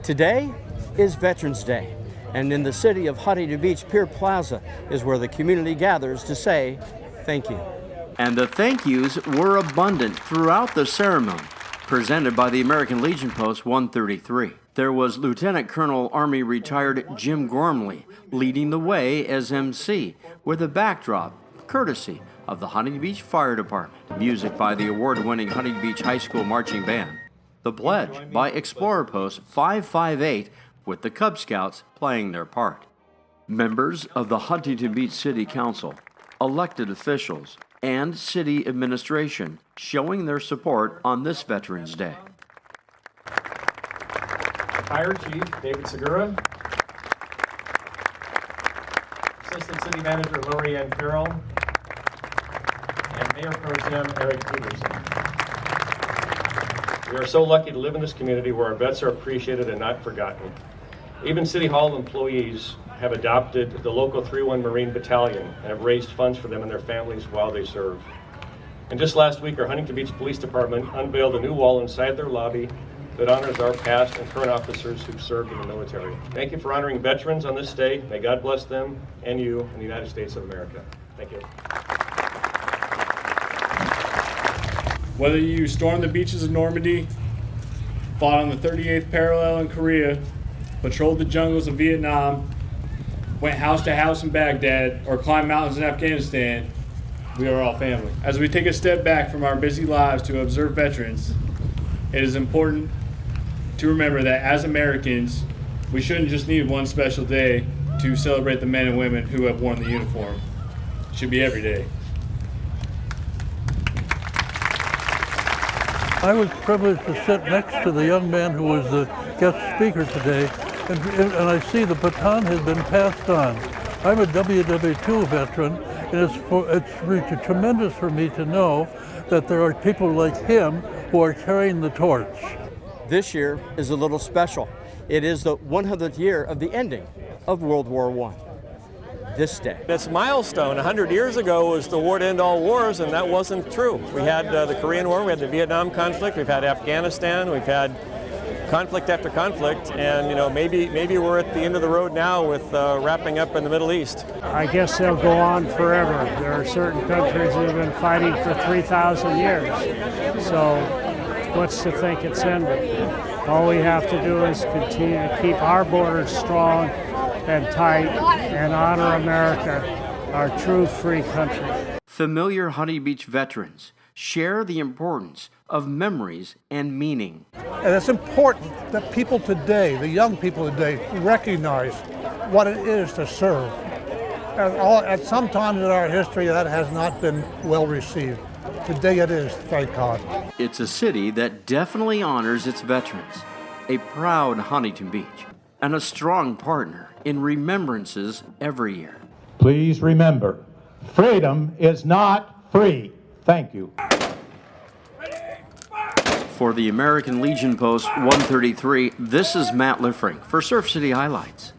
Today is Veterans Day, and in the city of Huntington Beach, Pier Plaza is where the community gathers to say thank you. And the thank yous were abundant throughout the ceremony, presented by the American Legion Post 133. There was Lieutenant Colonel Army retired Jim Gormley leading the way as MC with a backdrop courtesy of the Huntington Beach Fire Department. Music by the award-winning Huntington Beach High School Marching Band. The pledge by Explorer Post 558 with the Cub Scouts playing their part. Members of the Huntington Beach City Council, elected officials, and city administration showing their support on this Veterans Day. Fire Chief David Segura, Assistant City Manager Lori Ann Farrell, and Mayor Pro Tem Eric Peterson. We are so lucky to live in this community where our vets are appreciated and not forgotten. Even City Hall employees have adopted the local 3-1 Marine Battalion and have raised funds for them and their families while they serve. And just last week, our Huntington Beach Police Department unveiled a new wall inside their lobby that honors our past and current officers who've served in the military. Thank you for honoring veterans on this day. May God bless them and you in the United States of America. Thank you. Whether you stormed the beaches of Normandy, fought on the 38th parallel in Korea, patrolled the jungles of Vietnam, went house to house in Baghdad, or climbed mountains in Afghanistan, we are all family. As we take a step back from our busy lives to observe veterans, it is important to remember that as Americans, we shouldn't just need one special day to celebrate the men and women who have worn the uniform. It should be every day. I was privileged to sit next to the young man who was the guest speaker today, and I see the baton has been passed on. I'm a WW2 veteran, and it's tremendous for me to know that there are people like him who are carrying the torch. This year is a little special. It is the 100th year of the ending of World War I. This day. It's a milestone. 100 years ago was the war to end all wars, and that wasn't true. We had the Korean War, we had the Vietnam conflict, we've had Afghanistan, we've had conflict after conflict, and maybe we're at the end of the road now with wrapping up in the Middle East. I guess they'll go on forever. There are certain countries that have been fighting for 3,000 years. So what's to think it's ended? All we have to do is continue to keep our borders strong and tight and honor America, our true free country. Familiar Huntington Beach veterans share the importance of memories and meaning. And it's important that people today, the young people today, recognize what it is to serve. At some times in our history, that has not been well received. Today it is, thank God. It's a city that definitely honors its veterans, a proud Huntington Beach, and a strong partner in remembrances every year. Please remember, freedom is not free. Thank you. For the American Legion Post 133, this is Matt Liffring for Surf City Highlights.